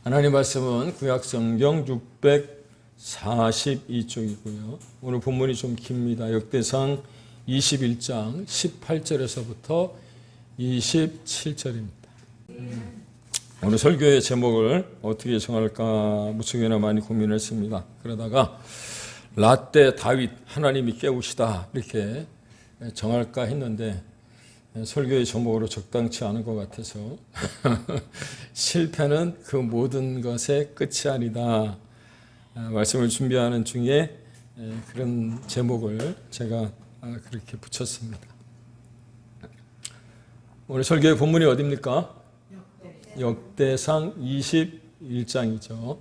하나님 말씀은 구약성경 642쪽이고요. 오늘 본문이 좀 깁니다. 역대상 21장 18절에서부터 27절입니다. 오늘 설교의 제목을 어떻게 정할까 무척이나 많이 고민했습니다. 그러다가 라떼 다윗 하나님이 깨우시다 이렇게 정할까 했는데 설교의 제목으로 적당치 않은 것 같아서 실패는 그 모든 것의 끝이 아니다. 말씀을 준비하는 중에 그런 제목을 제가 그렇게 붙였습니다. 오늘 설교의 본문이 어디입니까? 역대상 21장이죠.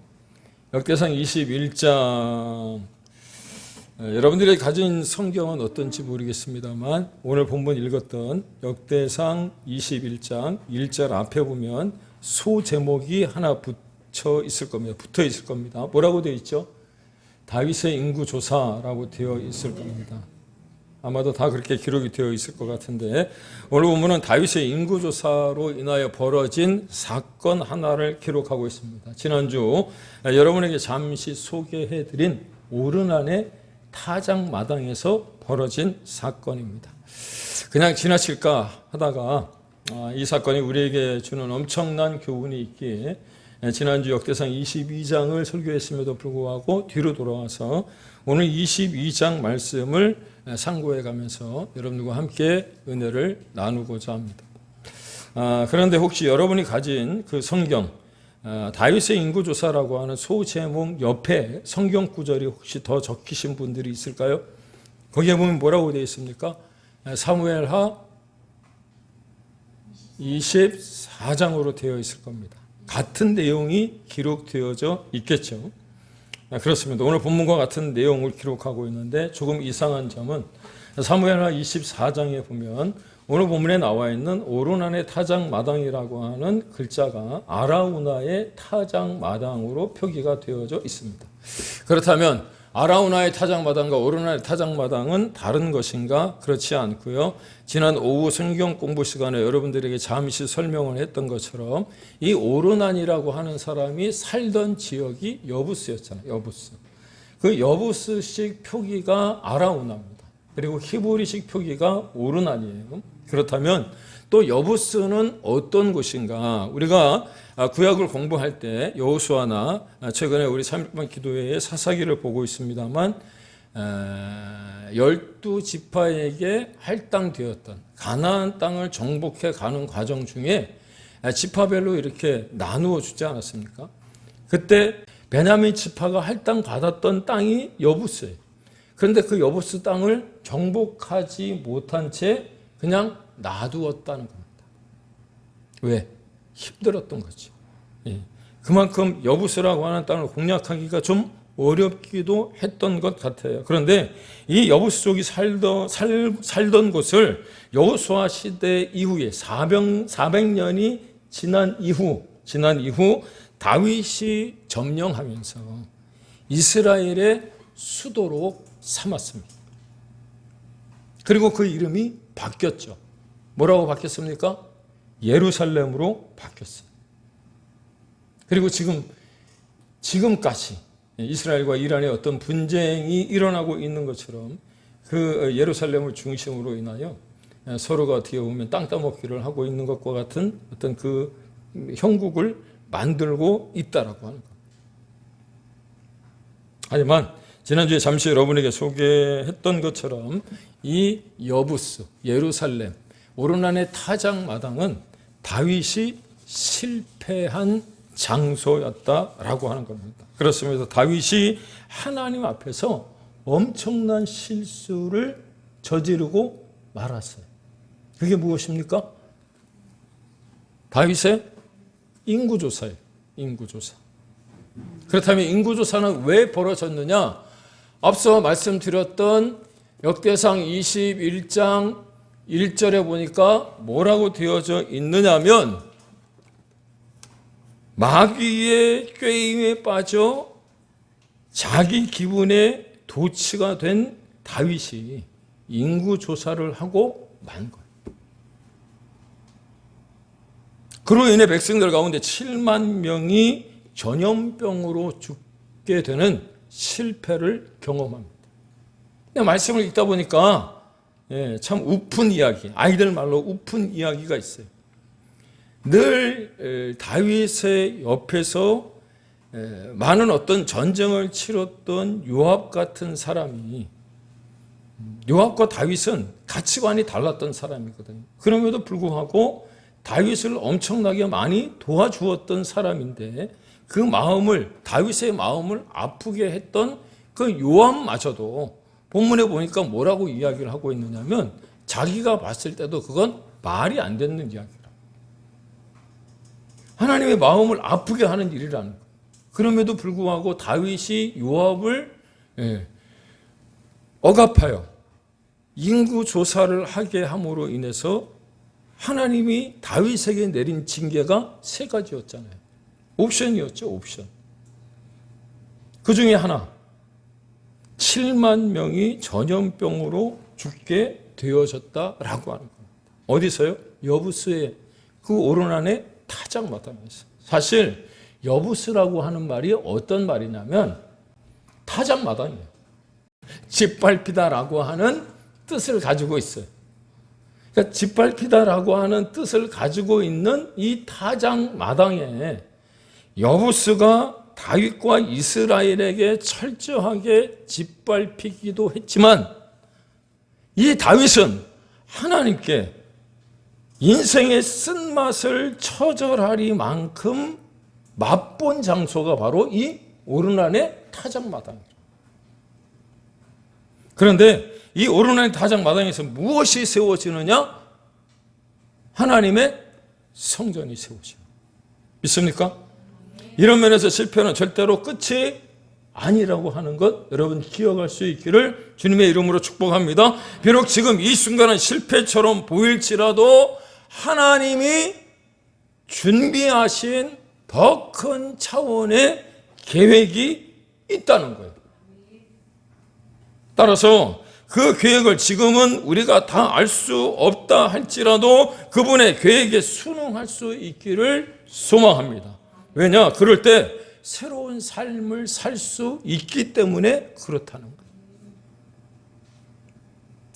역대상 21장 여러분들이 가진 성경은 어떤지 모르겠습니다만 오늘 본문 읽었던 역대상 21장 1절 앞에 보면 소 제목이 하나 붙어 있을 겁니다. 뭐라고 되어 있죠? 다윗의 인구조사라고 되어 있을 겁니다. 아마도 다 그렇게 기록이 되어 있을 것 같은데 오늘 본문은 다윗의 인구조사로 인하여 벌어진 사건 하나를 기록하고 있습니다. 지난주 여러분에게 잠시 소개해드린 오르난의 타작마당에서 벌어진 사건입니다. 그냥 지나칠까 하다가 이 사건이 우리에게 주는 엄청난 교훈이 있기에 지난주 역대상 22장을 설교했음에도 불구하고 뒤로 돌아와서 오늘 22장 말씀을 상고해 가면서 여러분들과 함께 은혜를 나누고자 합니다. 그런데 혹시 여러분이 가진 그 성경 다윗의 인구조사라고 하는 소제목 옆에 성경 구절이 혹시 더 적히신 분들이 있을까요? 거기에 보면 뭐라고 되어 있습니까? 사무엘하 24장으로 되어 있을 겁니다. 같은 내용이 기록되어져 있겠죠. 그렇습니다. 오늘 본문과 같은 내용을 기록하고 있는데 조금 이상한 점은 사무엘하 24장에 보면 오늘 본문에 나와 있는 오르난의 타작마당이라고 하는 글자가 아라우나의 타작마당으로 표기가 되어져 있습니다. 그렇다면 아라우나의 타작마당과 오르난의 타작마당은 다른 것인가? 그렇지 않고요. 지난 오후 성경 공부 시간에 여러분들에게 잠시 설명을 했던 것처럼 이 오르난이라고 하는 사람이 살던 지역이 여부스였잖아요. 여부스. 그 여부스식 표기가 아라우나입니다. 그리고 히브리식 표기가 오르난이에요. 그렇다면 또 여부스는 어떤 곳인가? 우리가 구약을 공부할 때 여호수아나 최근에 우리 3일반 기도회의 사사기를 보고 있습니다만 12지파에게 할당되었던 가나안 땅을 정복해 가는 과정 중에 지파별로 이렇게 나누어 주지 않았습니까? 그때 베냐민 지파가 할당 받았던 땅이 여부스예요. 그런데 그 여부스 땅을 정복하지 못한 채 그냥 놔두었다는 겁니다. 왜? 힘들었던 거죠. 예. 그만큼 여부스라고 하는 땅을 공략하기가 좀 어렵기도 했던 것 같아요. 그런데 이 여부스 쪽이 살던 곳을 여호수아 시대 이후에 400년이 지난 이후 다윗이 점령하면서 이스라엘의 수도로 삼았습니다. 그리고 그 이름이 바뀌었죠. 뭐라고 바뀌었습니까? 예루살렘으로 바뀌었어요. 그리고 지금까지 이스라엘과 이란의 어떤 분쟁이 일어나고 있는 것처럼 그 예루살렘을 중심으로 인하여 서로가 어떻게 보면 땅 따먹기를 하고 있는 것과 같은 어떤 그 형국을 만들고 있다라고 하는 것. 하지만 지난주에 잠시 여러분에게 소개했던 것처럼 이 여부스, 예루살렘, 오르난의 타작마당은 다윗이 실패한 장소였다라고 하는 겁니다. 그렇습니다. 다윗이 하나님 앞에서 엄청난 실수를 저지르고 말았어요. 그게 무엇입니까? 다윗의 인구조사예요. 인구조사. 그렇다면 인구조사는 왜 벌어졌느냐? 앞서 말씀드렸던 역대상 21장 1절에 보니까 뭐라고 되어져 있느냐면 마귀의 꾀임에 빠져 자기 기분에 도취가 된 다윗이 인구조사를 하고 만 거예요. 그로 인해 백성들 가운데 7만 명이 전염병으로 죽게 되는 실패를 경험합니다. 말씀을 읽다 보니까 참 우픈 이야기, 아이들 말로 우픈 이야기가 있어요. 늘 다윗의 옆에서 많은 어떤 전쟁을 치렀던 요압 같은 사람이, 요압과 다윗은 가치관이 달랐던 사람이거든요. 그럼에도 불구하고 다윗을 엄청나게 많이 도와주었던 사람인데, 그 마음을, 다윗의 마음을 아프게 했던 그 요압마저도 본문에 보니까 뭐라고 이야기를 하고 있느냐면, 자기가 봤을 때도 그건 말이 안 되는 이야기라. 하나님의 마음을 아프게 하는 일이라는 거예요. 그럼에도 불구하고 다윗이 요압을 억압하여 인구 조사를 하게 함으로 인해서 하나님이 다윗에게 내린 징계가 3가지였잖아요. 옵션이었죠, 옵션. 그 중에 하나, 7만 명이 전염병으로 죽게 되어졌다라고 하는 겁니다. 어디서요? 여부스의 그 오르난의 타작마당에서. 사실 여부스라고 하는 말이 어떤 말이냐면 타작마당이에요. 짓밟히다라고 하는 뜻을 가지고 있어요. 그러니까 짓밟히다라고 하는 뜻을 가지고 있는 이 타작마당에 여부스가 다윗과 이스라엘에게 철저하게 짓밟히기도 했지만, 이 다윗은 하나님께 인생의 쓴맛을 처절하리만큼 맛본 장소가 바로 이 오르난의 타작마당이에요. 그런데 이 오르난의 타작마당에서 무엇이 세워지느냐? 하나님의 성전이 세워져요. 믿습니까? 이런 면에서 실패는 절대로 끝이 아니라고 하는 것 여러분 기억할 수 있기를 주님의 이름으로 축복합니다. 비록 지금 이 순간은 실패처럼 보일지라도 하나님이 준비하신 더 큰 차원의 계획이 있다는 거예요. 따라서 그 계획을 지금은 우리가 다 알 수 없다 할지라도 그분의 계획에 순응할 수 있기를 소망합니다. 왜냐? 그럴 때 새로운 삶을 살 수 있기 때문에 그렇다는 거예요.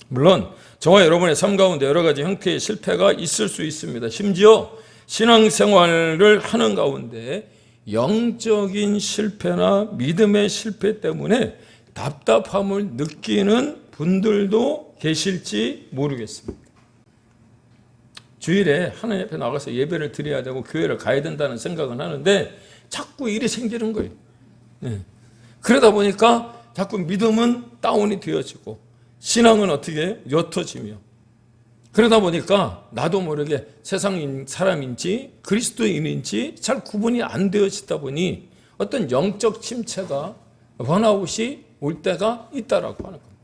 물론 저와 여러분의 삶 가운데 여러 가지 형태의 실패가 있을 수 있습니다. 심지어 신앙생활을 하는 가운데 영적인 실패나 믿음의 실패 때문에 답답함을 느끼는 분들도 계실지 모르겠습니다. 주일에 하나님 앞에 나가서 예배를 드려야 되고 교회를 가야 된다는 생각은 하는데 자꾸 일이 생기는 거예요. 그러다 보니까 자꾸 믿음은 다운이 되어지고 신앙은 어떻게 옅어지며, 그러다 보니까 나도 모르게 세상 사람인지 그리스도인인지 잘 구분이 안 되어지다 보니 어떤 영적 침체가, 번아웃이 올 때가 있다라고 하는 겁니다.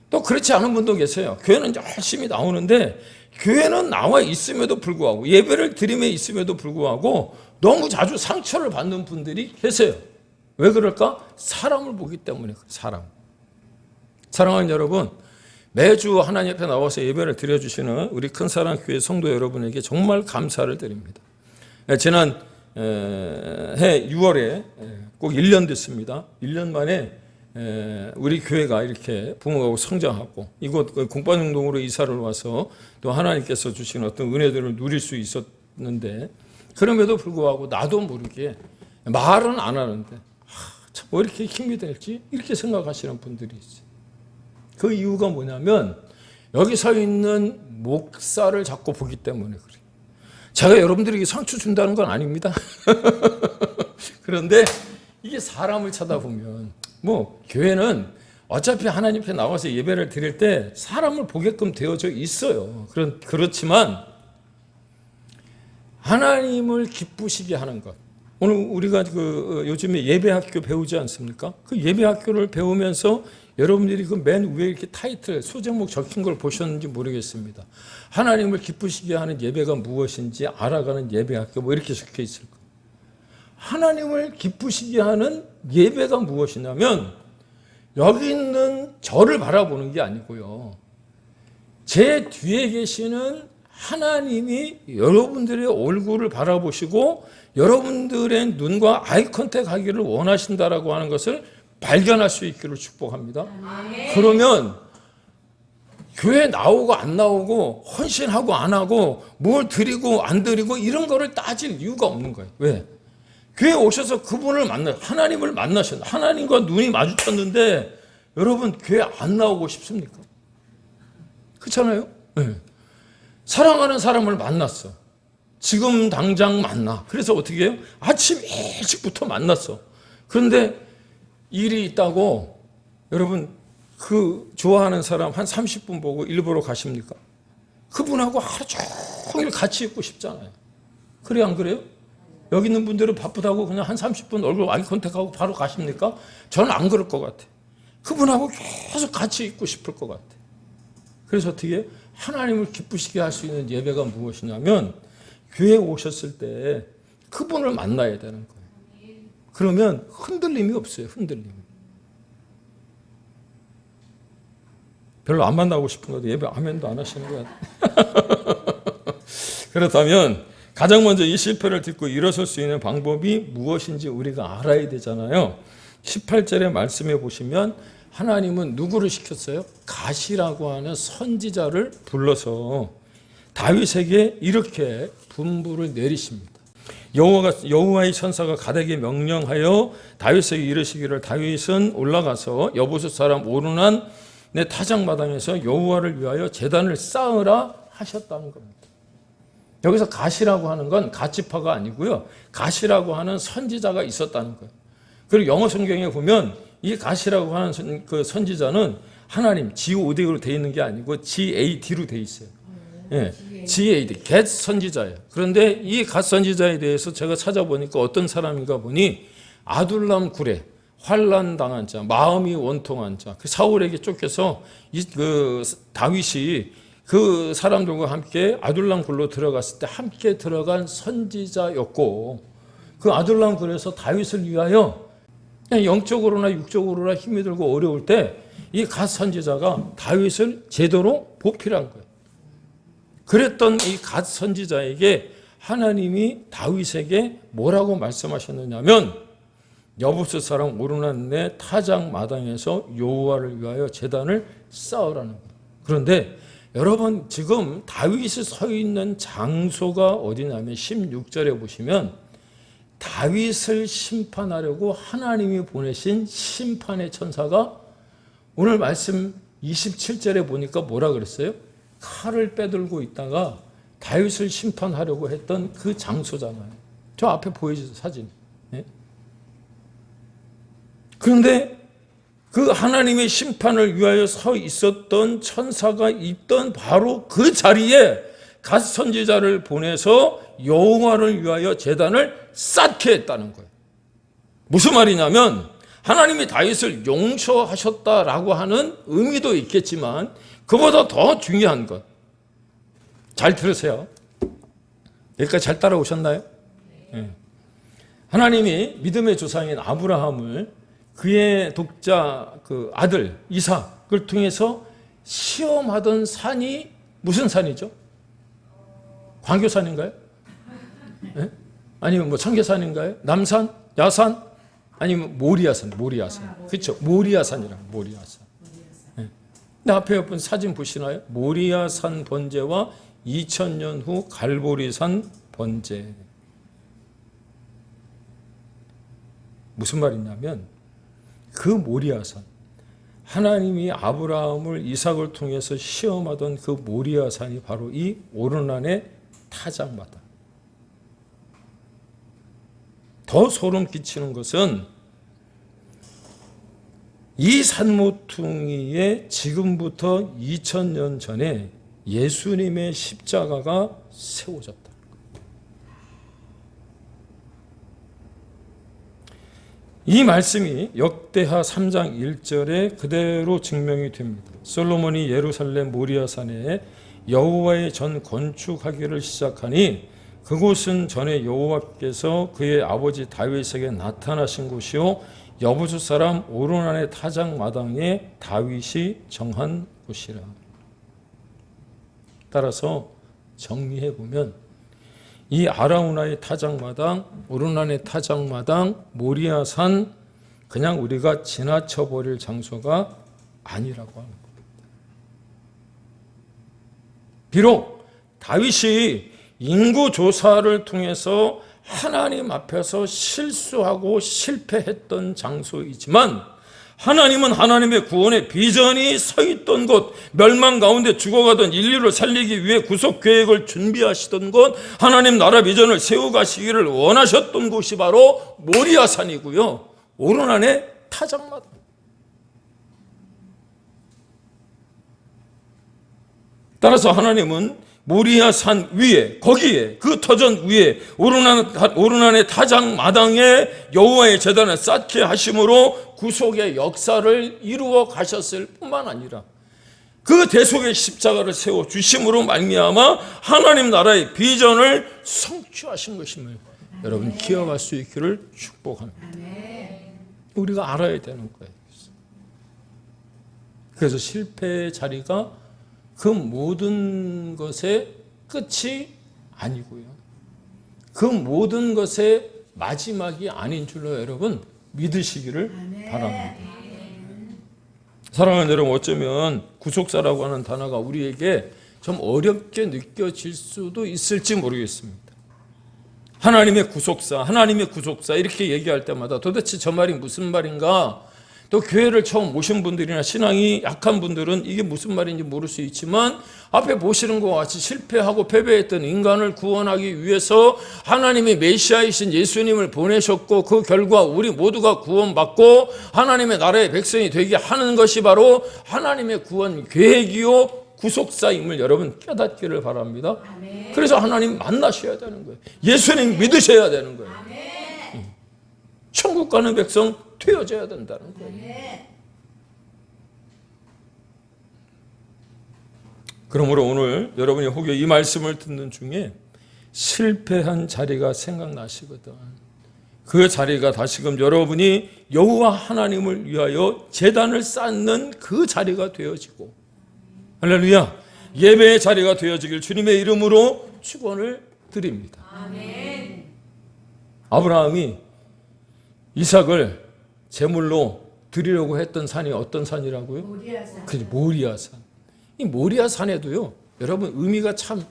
또 그렇지 않은 분도 계세요. 교회는 열심히 나오는데 교회는 나와 있음에도 불구하고, 예배를 드림에 있음에도 불구하고 너무 자주 상처를 받는 분들이 계세요. 왜 그럴까? 사람을 보기 때문에 그래요. 사람. 사랑하는 여러분, 매주 하나님 앞에 나와서 예배를 드려주시는 우리 큰사랑교회 성도 여러분에게 정말 감사를 드립니다. 지난 해 6월에 꼭 1년 됐습니다. 1년 만에 우리 교회가 이렇게 부흥하고 성장하고 이곳 공반영동으로 이사를 와서 또 하나님께서 주신 어떤 은혜들을 누릴 수 있었는데, 그럼에도 불구하고 나도 모르게 말은 안 하는데 참 왜 이렇게 힘이 될지 이렇게 생각하시는 분들이 있어요. 그 이유가 뭐냐면 여기 서 있는 목사를 자꾸 보기 때문에 그래요. 제가 여러분들에게 상처 준다는 건 아닙니다. 그런데 이게 사람을 쳐다보면, 뭐 교회는 어차피 하나님 앞에 나와서 예배를 드릴 때 사람을 보게끔 되어져 있어요. 그렇지만 하나님을 기쁘시게 하는 것. 오늘 우리가 요즘에 예배학교 배우지 않습니까? 그 예배학교를 배우면서 여러분들이 그 맨 위에 이렇게 타이틀, 소제목 적힌 걸 보셨는지 모르겠습니다. 하나님을 기쁘시게 하는 예배가 무엇인지 알아가는 예배학교, 뭐 이렇게 적혀 있을 거예요. 하나님을 기쁘시게 하는 예배가 무엇이냐면 여기 있는 저를 바라보는 게 아니고요, 제 뒤에 계시는 하나님이 여러분들의 얼굴을 바라보시고 여러분들의 눈과 아이 컨택 하기를 원하신다라고 하는 것을 발견할 수 있기를 축복합니다. 그러면 교회 나오고 안 나오고 헌신하고 안 하고 뭘 드리고 안 드리고 이런 거를 따질 이유가 없는 거예요. 왜? 교회 오셔서 그분을 하나님을 만나셨는데 하나님과 눈이 마주쳤는데 여러분 교회 안 나오고 싶습니까? 그렇잖아요. 네. 사랑하는 사람을 만났어. 지금 당장 만나. 그래서 어떻게 해요? 아침 일찍부터 만났어. 그런데 일이 있다고 여러분 그 좋아하는 사람 한 30분 보고 일부러 가십니까? 그분하고 하루 종일 같이 있고 싶잖아요. 그래 안 그래요? 여기 있는 분들은 바쁘다고 그냥 한 30분 얼굴 아이 컨택하고 바로 가십니까? 저는 안 그럴 것 같아. 그분하고 계속 같이 있고 싶을 것 같아. 그래서 어떻게 하나님을 기쁘시게 할 수 있는 예배가 무엇이냐면 교회에 오셨을 때 그분을 만나야 되는 거예요. 그러면 흔들림이 없어요. 흔들림이. 별로 안 만나고 싶은 것도 예배 아멘도 안 하시는 것 같아요. 그렇다면 가장 먼저 이 실패를 딛고 일어설 수 있는 방법이 무엇인지 우리가 알아야 되잖아요. 18절의 말씀에 보시면 하나님은 누구를 시켰어요? 갓이라고 하는 선지자를 불러서 다윗에게 이렇게 분부를 내리십니다. 여호와의 천사가 갓에게 명령하여 다윗에게 이르시기를 다윗은 올라가서 여부수 사람 오르난 내 타작마당에서 여호와를 위하여 제단을 쌓으라 하셨다는 겁니다. 여기서 갓이라고 하는 건 갓지파가 아니고요. 갓이라고 하는 선지자가 있었다는 거예요. 그리고 영어 성경에 보면 이 갓이라고 하는 그 선지자는 하나님 GOD로 되어 있는 게 아니고 GAD로 되어 있어요. 예, GAD, 갓 선지자예요. 그런데 이 갓 선지자에 대해서 제가 찾아보니까 어떤 사람인가 보니 아둘람 굴에 환난 당한 자, 마음이 원통한 자, 그 사울에게 쫓겨서 그 다윗이 그 사람들과 함께 아둘람 굴로 들어갔을 때 함께 들어간 선지자였고 그 아둘람 굴에서 다윗을 위하여 그냥 영적으로나 육적으로나 힘이 들고 어려울 때 이 갓 선지자가 다윗을 제대로 보필한 거예요. 그랬던 이 갓 선지자에게 하나님이 다윗에게 뭐라고 말씀하셨느냐면 여부스 사람 오르난 내 타작 마당에서 여호와를 위하여 제단을 쌓으라는 거예요. 그런데 여러분 지금 다윗이 서 있는 장소가 어디냐면 16절에 보시면 다윗을 심판하려고 하나님이 보내신 심판의 천사가 오늘 말씀 27절에 보니까 뭐라 그랬어요? 칼을 빼들고 있다가 다윗을 심판하려고 했던 그 장소잖아요. 저 앞에 보이죠 사진. 네? 그런데 그 하나님의 심판을 위하여 서 있었던 천사가 있던 바로 그 자리에 갓 선지자를 보내서 여호와를 위하여 제단을 쌓게 했다는 거예요. 무슨 말이냐면 하나님이 다윗을 용서하셨다라고 하는 의미도 있겠지만 그보다 더 중요한 것. 잘 들으세요. 여기까지 잘 따라오셨나요? 네. 하나님이 믿음의 조상인 아브라함을 그의 독자 그 아들 이삭을 통해서 시험하던 산이 무슨 산이죠? 광교산인가요? 네? 아니면 뭐 청계산인가요? 남산? 야산? 아니면 모리아산? 그렇죠? 모리아산이라 모리아산. 네. 근데 앞에 옆에 사진 보시나요? 모리아산 번제와 2000년 후 갈보리산 번제. 무슨 말이냐면 그 모리아산, 하나님이 아브라함을 이삭을 통해서 시험하던 그 모리아산이 바로 이 오르난의 타작마다. 더 소름 끼치는 것은 이 산모퉁이에 지금부터 2000년 전에 예수님의 십자가가 세워졌다. 이 말씀이 역대하 3장 1절에 그대로 증명이 됩니다. 솔로몬이 예루살렘 모리아산에 여호와의 전 건축하기를 시작하니 그곳은 전에 여호와께서 그의 아버지 다윗에게 나타나신 곳이요 여부수 사람 오르난의 타작 마당에 다윗이 정한 곳이라. 따라서 정리해 보면 이 아라우나의 타작마당, 오르난의 타작마당, 모리아산 그냥 우리가 지나쳐 버릴 장소가 아니라고 하는 겁니다. 비록 다윗이 인구 조사를 통해서 하나님 앞에서 실수하고 실패했던 장소이지만 하나님은 하나님의 구원의 비전이 서 있던 곳, 멸망 가운데 죽어가던 인류를 살리기 위해 구속 계획을 준비하시던 곳, 하나님 나라 비전을 세워가시기를 원하셨던 곳이 바로 모리아산이고요, 오르난의 타작마당. 따라서 하나님은 모리아산 위에, 거기에, 그 터전 위에 오르난의 타작마당에 여호와의 제단을 쌓게 하심으로 구속의 역사를 이루어 가셨을 뿐만 아니라 그 대속의 십자가를 세워 주심으로 말미암아 하나님 나라의 비전을 성취하신 것임을 여러분 기억할 수 있기를 축복합니다. 우리가 알아야 되는 거예요. 그래서 실패의 자리가 그 모든 것의 끝이 아니고요, 그 모든 것의 마지막이 아닌 줄로 여러분 믿으시기를 바랍니다. 사랑하는 여러분, 어쩌면 구속사라고 하는 단어가 우리에게 좀 어렵게 느껴질 수도 있을지 모르겠습니다. 하나님의 구속사, 하나님의 구속사 이렇게 얘기할 때마다 도대체 저 말이 무슨 말인가? 또 교회를 처음 오신 분들이나 신앙이 약한 분들은 이게 무슨 말인지 모를 수 있지만 앞에 보시는 것과 같이 실패하고 패배했던 인간을 구원하기 위해서 하나님이 메시아이신 예수님을 보내셨고 그 결과 우리 모두가 구원받고 하나님의 나라의 백성이 되게 하는 것이 바로 하나님의 구원 계획이요 구속사임을 여러분 깨닫기를 바랍니다. 그래서 하나님 만나셔야 되는 거예요. 예수님 믿으셔야 되는 거예요. 천국 가는 백성 되어져야 된다는 거예요. 그러므로 오늘 여러분이 혹여 이 말씀을 듣는 중에 실패한 자리가 생각나시거든, 그 자리가 다시금 여러분이 여호와 하나님을 위하여 제단을 쌓는 그 자리가 되어지고, 할렐루야, 예배의 자리가 되어지길 주님의 이름으로 축원을 드립니다. 아멘. 아브라함이 이삭을 제물로 드리려고 했던 산이 어떤 산이라고요? 모리아산. 그죠, 모리아산. 이 모리아산에도요, 여러분 의미가 참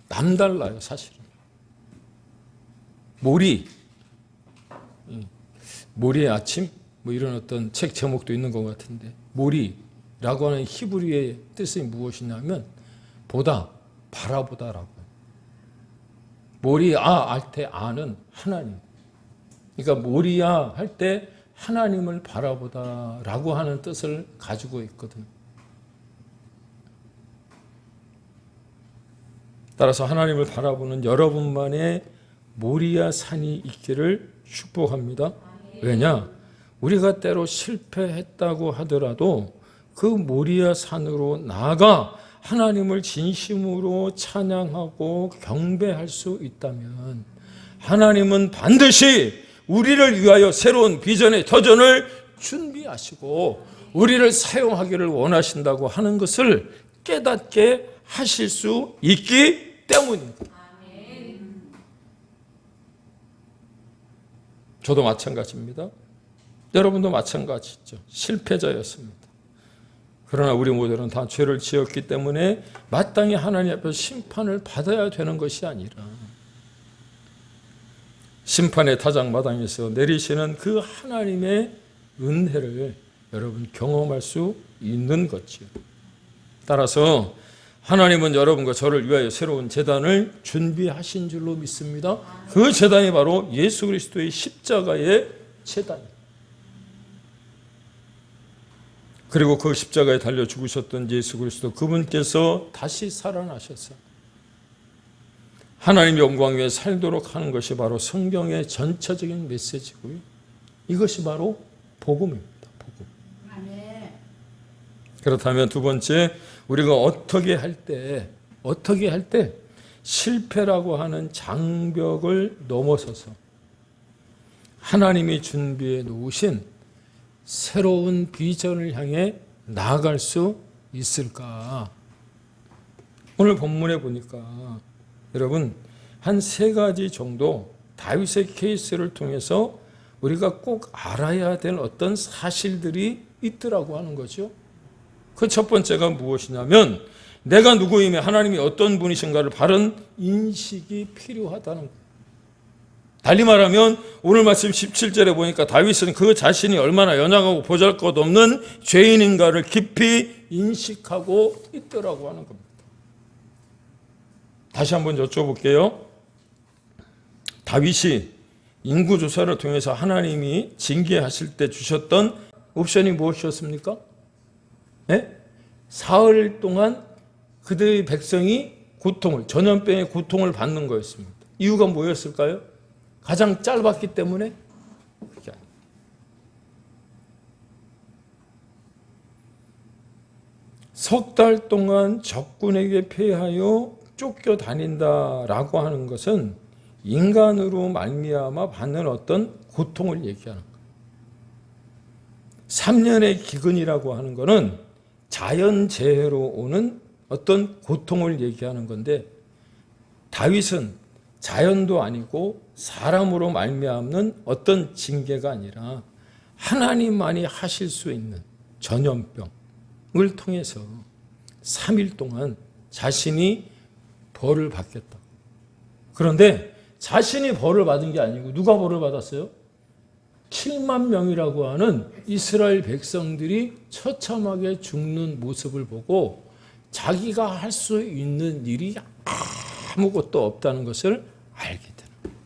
남달라요, 사실은. 모리의 아침, 뭐 이런 어떤 책 제목도 있는 것 같은데, 모리라고 하는 히브리어의 뜻이 무엇이냐면 보다, 바라보다라고. 모리아 할 때 아는 하나님. 그러니까 모리아 할 때 하나님을 바라보다라고 하는 뜻을 가지고 있거든요. 따라서 하나님을 바라보는 여러분만의 모리아 산이 있기를 축복합니다. 왜냐? 우리가 때로 실패했다고 하더라도 그 모리아 산으로 나아가 하나님을 진심으로 찬양하고 경배할 수 있다면 하나님은 반드시 우리를 위하여 새로운 비전의 터전을 준비하시고 우리를 사용하기를 원하신다고 하는 것을 깨닫게 하실 수 있기 때문입니다. 저도 마찬가지입니다. 여러분도 마찬가지죠. 실패자였습니다. 그러나 우리 모두는 다 죄를 지었기 때문에 마땅히 하나님 앞에서 심판을 받아야 되는 것이 아니라 심판의 타작마당에서 내리시는 그 하나님의 은혜를 여러분 경험할 수 있는 거지요. 따라서 하나님은 여러분과 저를 위하여 새로운 제단을 준비하신 줄로 믿습니다. 그 제단이 바로 예수 그리스도의 십자가의 제단입니다. 그리고 그 십자가에 달려 죽으셨던 예수 그리스도, 그분께서 다시 살아나셔서 하나님의 영광 위에 살도록 하는 것이 바로 성경의 전체적인 메시지고요. 이것이 바로 복음입니다. 복음. 그렇다면 두 번째, 우리가 어떻게 할 때 실패라고 하는 장벽을 넘어서서 하나님이 준비해 놓으신 새로운 비전을 향해 나아갈 수 있을까? 오늘 본문에 보니까 여러분, 한 3가지 정도 다윗의 케이스를 통해서 우리가 꼭 알아야 될 어떤 사실들이 있더라고 하는 거죠. 그 첫 번째가 무엇이냐면 내가 누구이며 하나님이 어떤 분이신가를 바른 인식이 필요하다는 거예요. 달리 말하면 오늘 말씀 17절에 보니까 다윗은 그 자신이 얼마나 연약하고 보잘것없는 죄인인가를 깊이 인식하고 있더라고 하는 겁니다. 다시 한번 여쭤볼게요. 다윗이 인구조사를 통해서 하나님이 징계하실 때 주셨던 옵션이 무엇이었습니까? 네? 사흘 동안 그들의 백성이 전염병의 고통을 받는 거였습니다. 이유가 뭐였을까요? 가장 짧았기 때문에? 그게 아니에요. 석 달 동안 적군에게 패하여 쫓겨다닌다라고 하는 것은 인간으로 말미암아 받는 어떤 고통을 얘기하는 거예요. 3년의 기근이라고 하는 것은 자연재해로 오는 어떤 고통을 얘기하는 건데 다윗은 자연도 아니고 사람으로 말미암는 어떤 징계가 아니라 하나님만이 하실 수 있는 전염병을 통해서 3일 동안 자신이 벌을 받겠다. 그런데 자신이 벌을 받은 게 아니고 누가 벌을 받았어요? 7만 명이라고 하는 이스라엘 백성들이 처참하게 죽는 모습을 보고 자기가 할 수 있는 일이 아무것도 없다는 것을 알게 되는 거예요.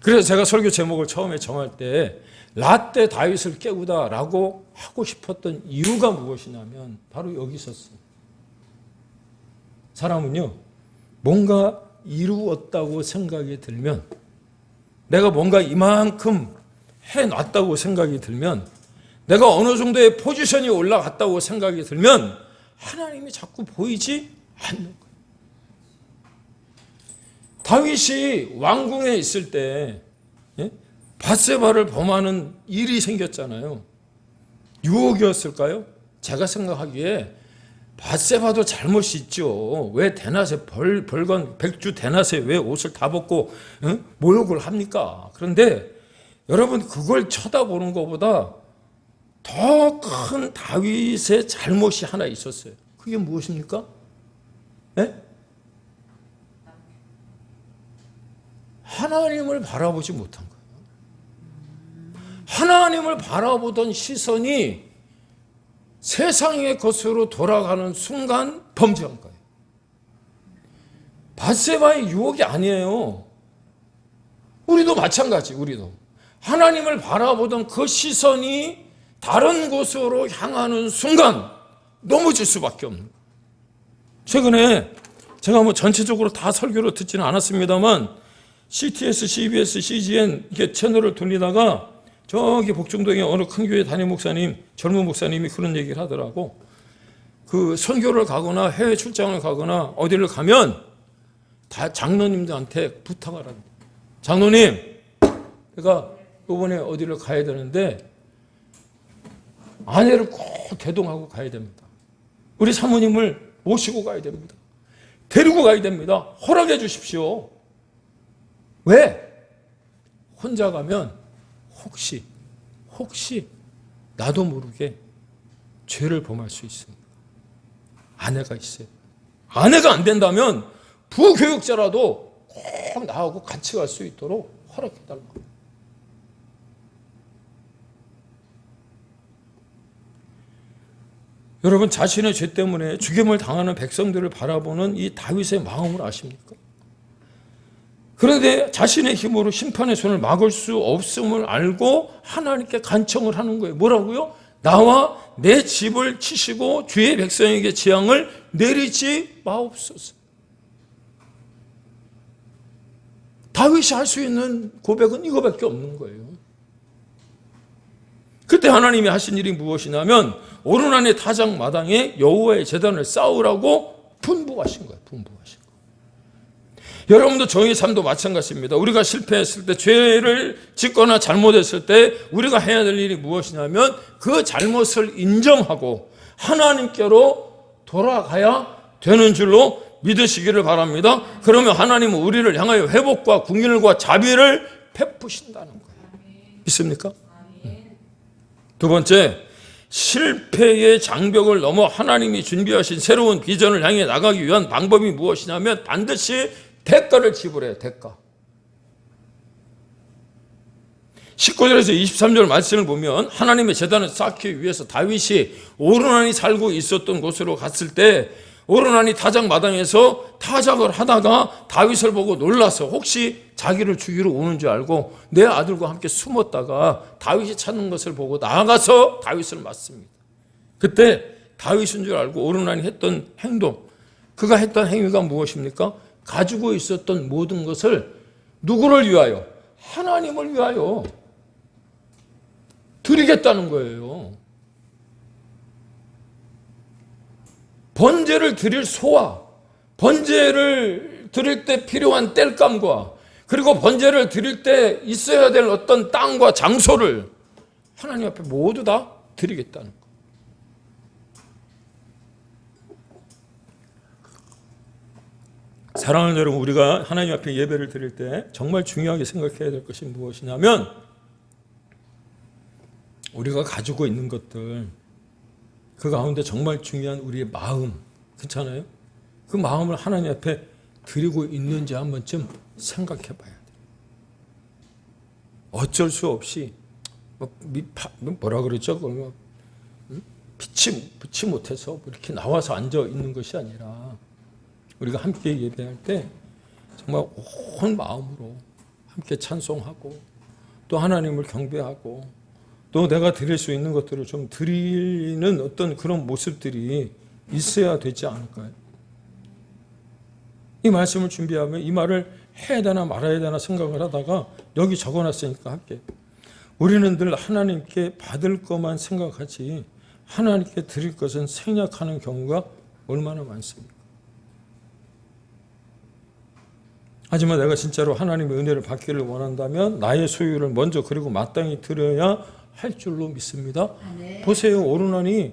그래서 제가 설교 제목을 처음에 정할 때 라떼 다윗을 깨우다라고 하고 싶었던 이유가 무엇이냐면 바로 여기 있었어요. 사람은요, 뭔가 이루었다고 생각이 들면, 내가 뭔가 이만큼 해놨다고 생각이 들면, 내가 어느 정도의 포지션이 올라갔다고 생각이 들면 하나님이 자꾸 보이지 않는 거예요. 다윗이 왕궁에 있을 때 밧세바를 범하는 일이 생겼잖아요. 유혹이었을까요? 제가 생각하기에 밧세바도 잘못이 있죠. 왜 대낮에 벌건 백주 대낮에 왜 옷을 다 벗고 모욕을 합니까? 그런데 여러분, 그걸 쳐다보는 것보다 더 큰 다윗의 잘못이 하나 있었어요. 그게 무엇입니까? 네? 하나님을 바라보지 못한 거예요. 하나님을 바라보던 시선이 세상의 것으로 돌아가는 순간 범죄한 거예요. 밧세바의 유혹이 아니에요. 우리도 마찬가지. 우리도 하나님을 바라보던 그 시선이 다른 곳으로 향하는 순간 넘어질 수밖에 없는 거예요. 최근에 제가 뭐 전체적으로 다 설교를 듣지는 않았습니다만 CTS, CBS, CGN 이렇게 채널을 돌리다가 저기 복중동에 어느 큰 교회 담임 목사님, 젊은 목사님이 그런 얘기를 하더라고. 그 선교를 가거나 해외 출장을 가거나 어디를 가면 다 장로님들한테 부탁을 합니다. 장로님, 제가 이번에 어디를 가야 되는데 아내를 꼭 대동하고 가야 됩니다. 우리 사모님을 모시고 가야 됩니다. 데리고 가야 됩니다. 허락해 주십시오. 왜? 혼자 가면 혹시 나도 모르게 죄를 범할 수 있습니다. 아내가 있어요. 아내가 안 된다면 부교육자라도 꼭 나하고 같이 갈 수 있도록 허락해달라고. 여러분, 자신의 죄 때문에 죽임을 당하는 백성들을 바라보는 이 다윗의 마음을 아십니까? 그런데 자신의 힘으로 심판의 손을 막을 수 없음을 알고 하나님께 간청을 하는 거예요. 뭐라고요? 나와 내 집을 치시고 주의 백성에게 재앙을 내리지 마옵소서. 다윗이 할 수 있는 고백은 이거밖에 없는 거예요. 그때 하나님이 하신 일이 무엇이냐면 오르난의 타작 마당에 여호와의 제단을 쌓으라고 분부하신 거예요. 분부하신 거예요. 여러분도 저희 삶도 마찬가지입니다. 우리가 실패했을 때, 죄를 짓거나 잘못했을 때 우리가 해야 될 일이 무엇이냐면 그 잘못을 인정하고 하나님께로 돌아가야 되는 줄로 믿으시기를 바랍니다. 그러면 하나님은 우리를 향하여 회복과 긍휼과 자비를 베푸신다는 거예요. 믿습니까? 두 번째, 실패의 장벽을 넘어 하나님이 준비하신 새로운 비전을 향해 나가기 위한 방법이 무엇이냐면 반드시 대가를 지불해요. 대가. 19절에서 23절 말씀을 보면 하나님의 제단을 쌓기 위해서 다윗이 오르난이 살고 있었던 곳으로 갔을 때 오르난이 타작 마당에서 타작을 하다가 다윗을 보고 놀라서 혹시 자기를 죽이러 오는 줄 알고 내 아들과 함께 숨었다가 다윗이 찾는 것을 보고 나아가서 다윗을 맞습니다. 그때 다윗인 줄 알고 오르난이 했던 행동, 그가 했던 행위가 무엇입니까? 가지고 있었던 모든 것을 누구를 위하여? 하나님을 위하여 드리겠다는 거예요. 번제를 드릴 소와 번제를 드릴 때 필요한 땔감과 그리고 번제를 드릴 때 있어야 될 어떤 땅과 장소를 하나님 앞에 모두 다 드리겠다는 거예요. 사랑하는 여러분, 우리가 하나님 앞에 예배를 드릴 때 정말 중요하게 생각해야 될 것이 무엇이냐면 우리가 가지고 있는 것들, 그 가운데 정말 중요한 우리의 마음, 그렇잖아요? 그 마음을 하나님 앞에 드리고 있는지 한 번쯤 생각해 봐야 돼요. 어쩔 수 없이 뭐라 그랬죠? 피치 못해서 이렇게 나와서 앉아 있는 것이 아니라 우리가 함께 예배할 때 정말 온 마음으로 함께 찬송하고 또 하나님을 경배하고 또 내가 드릴 수 있는 것들을 좀 드리는 어떤 그런 모습들이 있어야 되지 않을까요? 이 말씀을 준비하면 이 말을 해야 되나 말아야 되나 생각을 하다가 여기 적어놨으니까 할게요. 우리는 늘 하나님께 받을 것만 생각하지 하나님께 드릴 것은 생략하는 경우가 얼마나 많습니까? 하지만 내가 진짜로 하나님의 은혜를 받기를 원한다면 나의 소유를 먼저 그리고 마땅히 드려야 할 줄로 믿습니다. 네. 보세요. 오르난이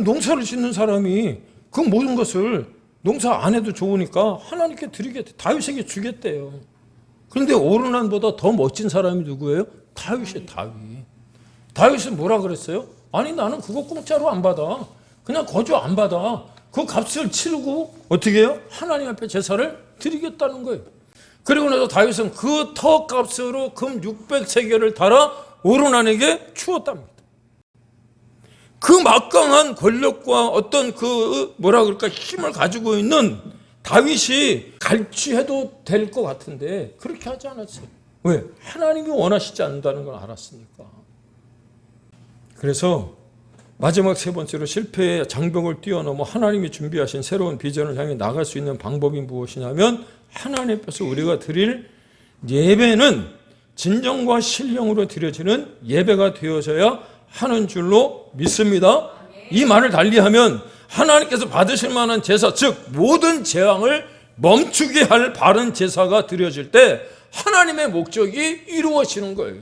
농사를 짓는 사람이 그 모든 것을 농사 안 해도 좋으니까 하나님께 드리겠대. 다윗에게 주겠대요. 그런데 오르난보다 더 멋진 사람이 누구예요? 다윗이에요. 다윗은 뭐라 그랬어요? 아니 나는 그거 공짜로 안 받아. 그냥 거저 안 받아. 그 값을 치르고 어떻게 해요? 하나님 앞에 제사를 드리겠다는 거예요. 그리고 나서 다윗은 그 터 값으로 금 600세겔을 달아 오르난에게 주었답니다. 그 막강한 권력과 어떤 그 뭐라 그럴까 힘을 가지고 있는 다윗이 갈취해도 될 것 같은데 그렇게 하지 않았어요. 왜? 하나님이 원하시지 않는다는 걸 알았으니까. 그래서 마지막 세 번째로 실패의 장벽을 뛰어넘어 하나님이 준비하신 새로운 비전을 향해 나갈 수 있는 방법이 무엇이냐면 하나님 앞에서 우리가 드릴 예배는 진정과 신령으로 드려지는 예배가 되어져야 하는 줄로 믿습니다. 이 말을 달리하면 하나님께서 받으실 만한 제사, 즉 모든 재앙을 멈추게 할 바른 제사가 드려질 때 하나님의 목적이 이루어지는 거예요.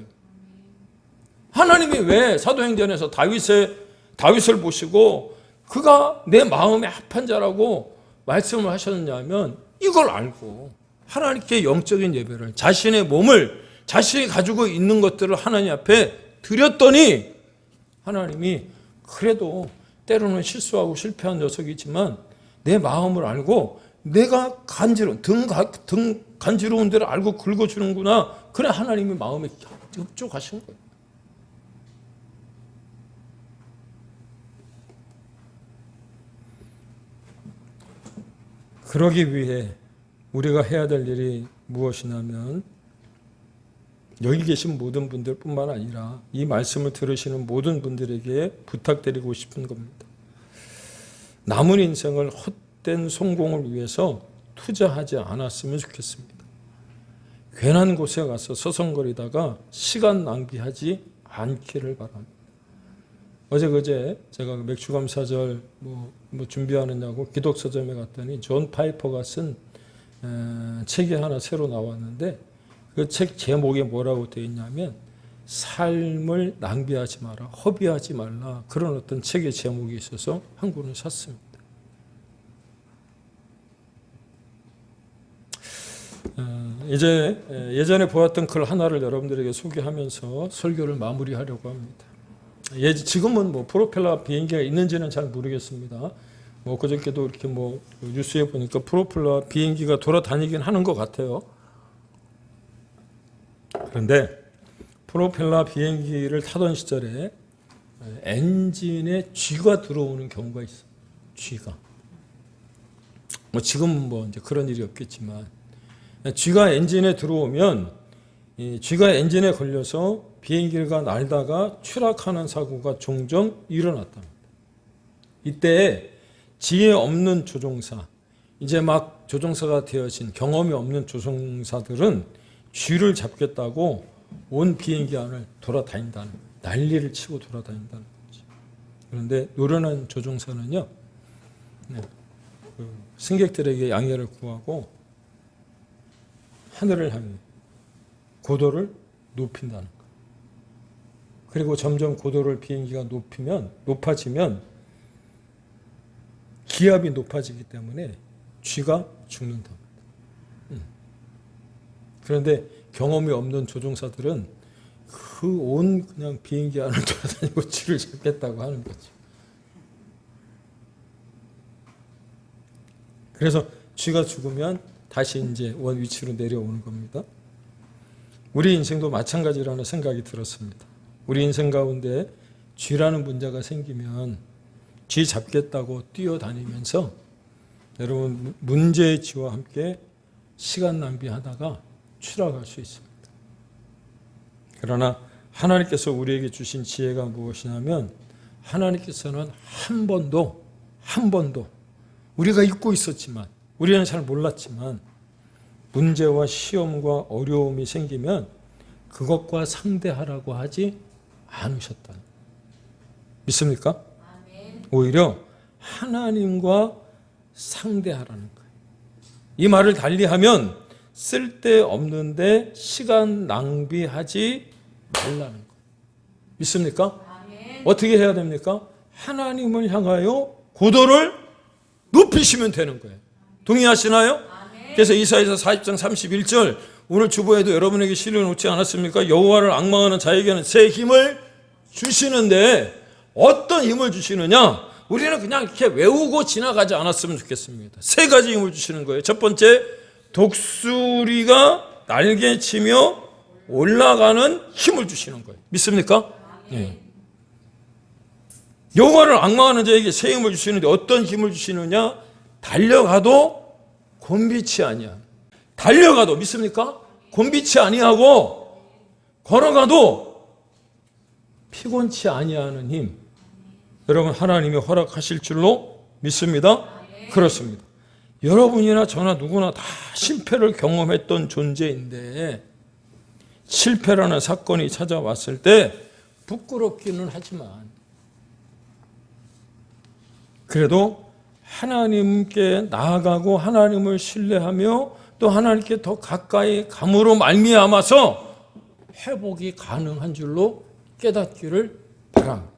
하나님이 왜 사도행전에서 다윗을 보시고 그가 내 마음에 합한 자라고 말씀을 하셨느냐면 이걸 알고 하나님께 영적인 예배를 자신의 몸을 자신이 가지고 있는 것들을 하나님 앞에 드렸더니 하나님이 그래도 때로는 실수하고 실패한 녀석이지만 내 마음을 알고 내가 등 간지러운 데를 알고 긁어주는구나. 그래 하나님이 마음에 협조하신 거예요. 그러기 위해 우리가 해야 될 일이 무엇이냐면 여기 계신 모든 분들뿐만 아니라 이 말씀을 들으시는 모든 분들에게 부탁드리고 싶은 겁니다. 남은 인생을 헛된 성공을 위해서 투자하지 않았으면 좋겠습니다. 괜한 곳에 가서 서성거리다가 시간 낭비하지 않기를 바랍니다. 어제 제가 맥주감사절 뭐 준비하느냐고 기독서점에 갔더니 존 파이퍼가 쓴 책이 하나 새로 나왔는데 그 책 제목에 뭐라고 되어 있냐면 삶을 낭비하지 마라, 허비하지 말라, 그런 어떤 책의 제목이 있어서 한 권을 샀습니다. 이제 예전에 보았던 글 하나를 여러분들에게 소개하면서 설교를 마무리하려고 합니다. 지금은 뭐 프로펠러 비행기가 있는지는 잘 모르겠습니다. 뭐 그저께도 이렇게 뭐 뉴스에 보니까 프로펠러 비행기가 돌아다니긴 하는 것 같아요. 그런데 프로펠러 비행기를 타던 시절에 엔진에 쥐가 들어오는 경우가 있어요. 쥐가. 뭐 지금은 뭐 이제 그런 일이 없겠지만 쥐가 엔진에 들어오면 이 쥐가 엔진에 걸려서 비행기가 날다가 추락하는 사고가 종종 일어났답니다. 이때 지혜 없는 조종사, 이제 막 조종사가 되어진 경험이 없는 조종사들은 쥐를 잡겠다고 온 비행기 안을 돌아다닌다는 거예요. 난리를 치고 돌아다닌다는 거죠. 그런데 노련한 조종사는요, 승객들에게 양해를 구하고 하늘을 향해 고도를 높인다는 거예요. 그리고 점점 고도를 비행기가 높아지면 기압이 높아지기 때문에 쥐가 죽는답니다. 그런데 경험이 없는 조종사들은 그 온 그냥 비행기 안을 돌아다니고 쥐를 잡겠다고 하는 거죠. 그래서 쥐가 죽으면 다시 이제 원 위치로 내려오는 겁니다. 우리 인생도 마찬가지라는 생각이 들었습니다. 우리 인생 가운데 쥐라는 문제가 생기면 쥐 잡겠다고 뛰어다니면서 여러분 문제의 쥐와 함께 시간 낭비하다가 추락할 수 있습니다. 그러나 하나님께서 우리에게 주신 지혜가 무엇이냐면 하나님께서는 한 번도 우리가 잊고 있었지만 우리는 잘 몰랐지만 문제와 시험과 어려움이 생기면 그것과 상대하라고 하지 않으셨다. 믿습니까? 아멘. 오히려 하나님과 상대하라는 거예요. 이 말을 달리하면 쓸데없는데 시간 낭비하지 말라는 거예요. 믿습니까? 아멘. 어떻게 해야 됩니까? 하나님을 향하여 고도를 높이시면 되는 거예요. 동의하시나요? 아멘. 그래서 이사야서 40장 31절 오늘 주보에도 여러분에게 실려놓지 않았습니까? 여호와를 앙망하는 자에게는 새 힘을 주시는데 어떤 힘을 주시느냐? 우리는 그냥 이렇게 외우고 지나가지 않았으면 좋겠습니다. 세 가지 힘을 주시는 거예요. 첫 번째, 독수리가 날개치며 올라가는 힘을 주시는 거예요. 믿습니까? 네. 여호와를 앙망하는 자에게 새 힘을 주시는데 어떤 힘을 주시느냐? 달려가도 곤비치 아니야. 달려가도 믿습니까? 곤비치 아니하고 걸어가도 피곤치 아니하는 힘. 여러분 하나님이 허락하실 줄로 믿습니다. 그렇습니다. 여러분이나 저나 누구나 다 실패를 경험했던 존재인데 실패라는 사건이 찾아왔을 때 부끄럽기는 하지만 그래도 하나님께 나아가고 하나님을 신뢰하며 또 하나님께 더 가까이 감으로 말미암아서 회복이 가능한 줄로 깨닫기를 바랍니다.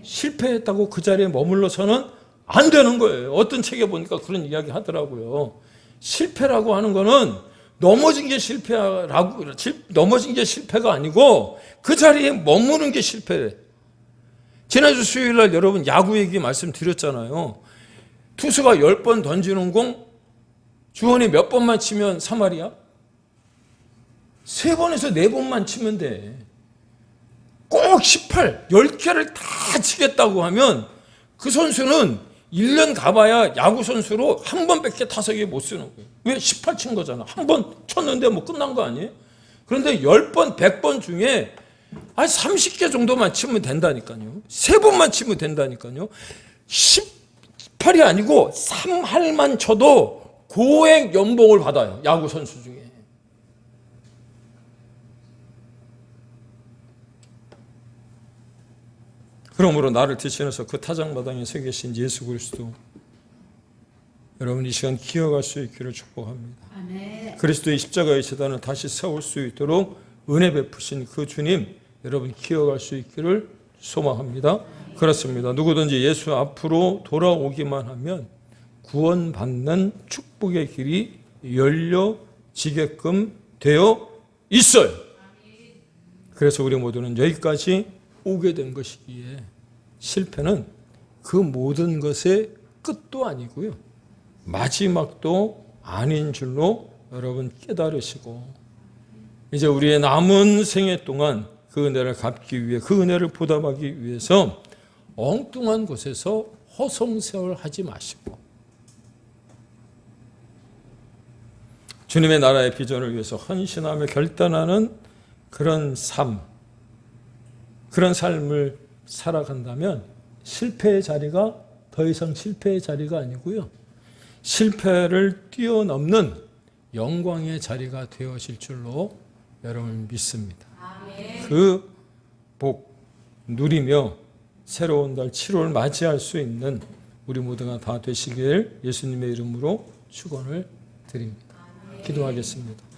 실패했다고 그 자리에 머물러서는 안 되는 거예요. 어떤 책에 보니까 그런 이야기 하더라고요. 실패라고 하는 거는 넘어진 게 실패가 아니고 그 자리에 머무는 게 실패래. 지난주 수요일 날 여러분 야구 얘기 말씀드렸잖아요. 투수가 10번 던지는 공 주원이 몇 번만 치면 3할이야? 3번에서 4번만 치면 돼. 꼭 18, 10개를 다 치겠다고 하면 그 선수는 1년 가봐야 야구 선수로 한 번밖에 타석에 못 쓰는 거예요. 왜? 18 친 거잖아. 한 번 쳤는데 뭐 끝난 거 아니에요? 그런데 10번, 100번 중에 30개 정도만 치면 된다니까요. 3번만 치면 된다니까요. 18이 아니고 3할만 쳐도 고액 연봉을 받아요. 야구 선수 중에. 그러므로 나를 대신해서 그 타작마당에 서 계신 예수 그리스도 여러분 이 시간 기억할 수 있기를 축복합니다. 아멘. 그리스도의 십자가의 제단을 다시 세울 수 있도록 은혜 베푸신 그 주님 여러분 기억할 수 있기를 소망합니다. 그렇습니다. 누구든지 예수 앞으로 돌아오기만 하면 구원받는 축복의 길이 열려 지게끔 되어 있어요. 그래서 우리 모두는 여기까지 오게 된 것이기에 실패는 그 모든 것의 끝도 아니고요, 마지막도 아닌 줄로 여러분 깨달으시고, 이제 우리의 남은 생애 동안 그 은혜를 갚기 위해, 그 은혜를 보답하기 위해서 엉뚱한 곳에서 허송세월 하지 마시고 주님의 나라의 비전을 위해서 헌신하며 결단하는 그런 삶, 그런 삶을 살아간다면 실패의 자리가 더 이상 실패의 자리가 아니고요, 실패를 뛰어넘는 영광의 자리가 되어질 줄로 여러분 믿습니다. 그 복 누리며 새로운 달 7월 맞이할 수 있는 우리 모두가 다 되시길 예수님의 이름으로 축원을 드립니다. 기도하겠습니다.